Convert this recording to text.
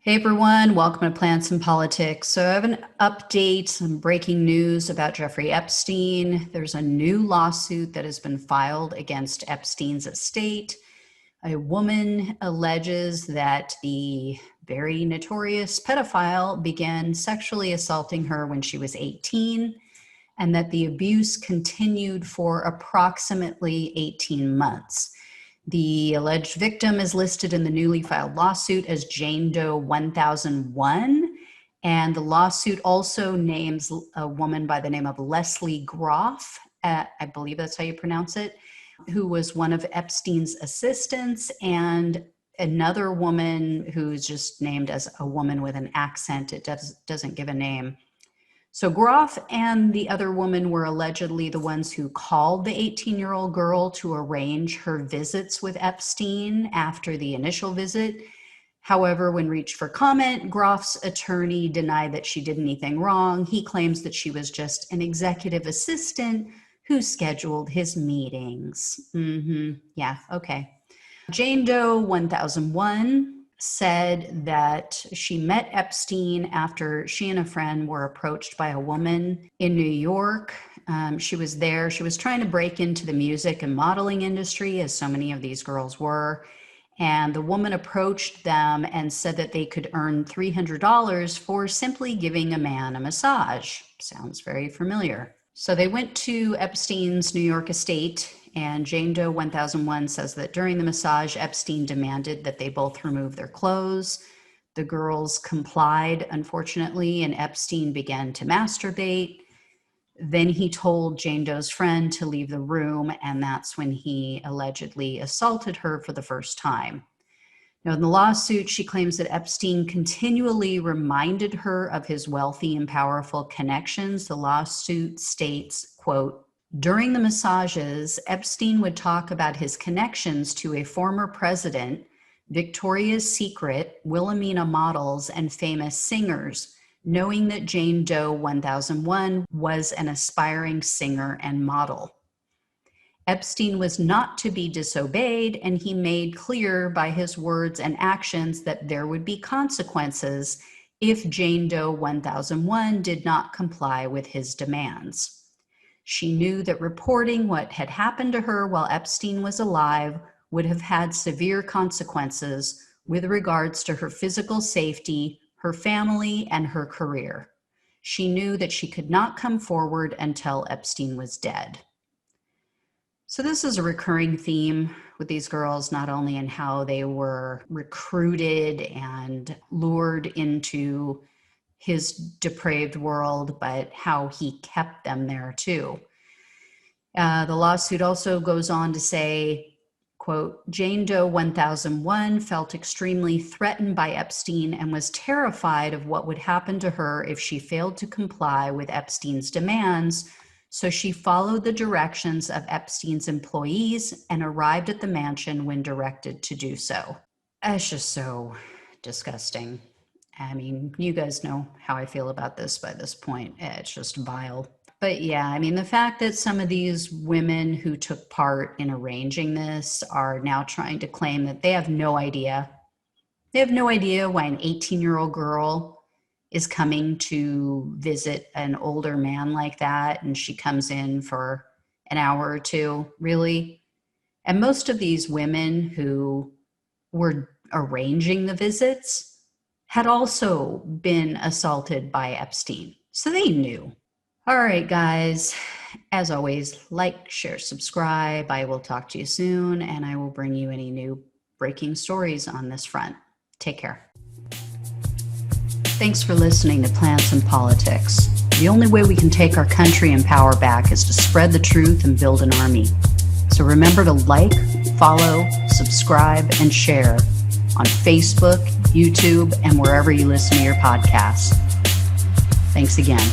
Hey everyone, welcome to Plants and Politics. So I have an update, some breaking news about Jeffrey Epstein. There's a new lawsuit that has been filed against Epstein's estate. A woman alleges that the very notorious pedophile began sexually assaulting her when she was 18, and that the abuse continued for approximately 18 months. The alleged victim is listed in the newly filed lawsuit as Jane Doe 1001, and the lawsuit also names a woman by the name of Leslie Groff, I believe that's how you pronounce it, who was one of Epstein's assistants, and another woman who's just named as a woman with an accent. It doesn't give a name. So Groff and the other woman were allegedly the ones who called the 18-year-old girl to arrange her visits with Epstein after the initial visit. However, when reached for comment, Groff's attorney denied that she did anything wrong. He claims that she was just an executive assistant who scheduled his meetings. Yeah, okay. Jane Doe 1001 said that she met Epstein after she and a friend were approached by a woman in New York. She was there. She was trying to break into the music and modeling industry, as so many of these girls were. And the woman approached them and said that they could earn $300 for simply giving a man a massage. Sounds very familiar. So they went to Epstein's New York estate, and Jane Doe 1001 says that during the massage, Epstein demanded that they both remove their clothes. The girls complied, unfortunately, and Epstein began to masturbate. Then he told Jane Doe's friend to leave the room, and that's when he allegedly assaulted her for the first time. Now, in the lawsuit, she claims that Epstein continually reminded her of his wealthy and powerful connections. The lawsuit states, quote, "During the massages, Epstein would talk about his connections to a former president, Victoria's Secret, Wilhelmina models, and famous singers, knowing that Jane Doe 1001 was an aspiring singer and model. Epstein was not to be disobeyed, and he made clear by his words and actions that there would be consequences if Jane Doe 1001 did not comply with his demands. She knew that reporting what had happened to her while Epstein was alive would have had severe consequences with regards to her physical safety, her family, and her career. She knew that she could not come forward until Epstein was dead." So this is a recurring theme with these girls, not only in how they were recruited and lured into his depraved world, but how he kept them there too. The lawsuit also goes on to say, quote, "Jane Doe 1001 felt extremely threatened by Epstein and was terrified of what would happen to her if she failed to comply with Epstein's demands, so she followed the directions of Epstein's employees and arrived at the mansion when directed to do so." It's just so disgusting. I mean, you guys know how I feel about this by this point. It's just vile. But yeah, I mean, the fact that some of these women who took part in arranging this are now trying to claim that they have no idea. They have no idea why an 18-year-old girl is coming to visit an older man like that, and she comes in for an hour or two, really? And most of these women who were arranging the visits had also been assaulted by Epstein, so they knew. All right, guys, as always, like, share, subscribe. I will talk to you soon, and I will bring you any new breaking stories on this front. Take care. Thanks for listening to Plants and Politics. The only way we can take our country and power back is to spread the truth and build an army. So remember to like, follow, subscribe, and share on Facebook, YouTube, and wherever you listen to your podcasts. Thanks again.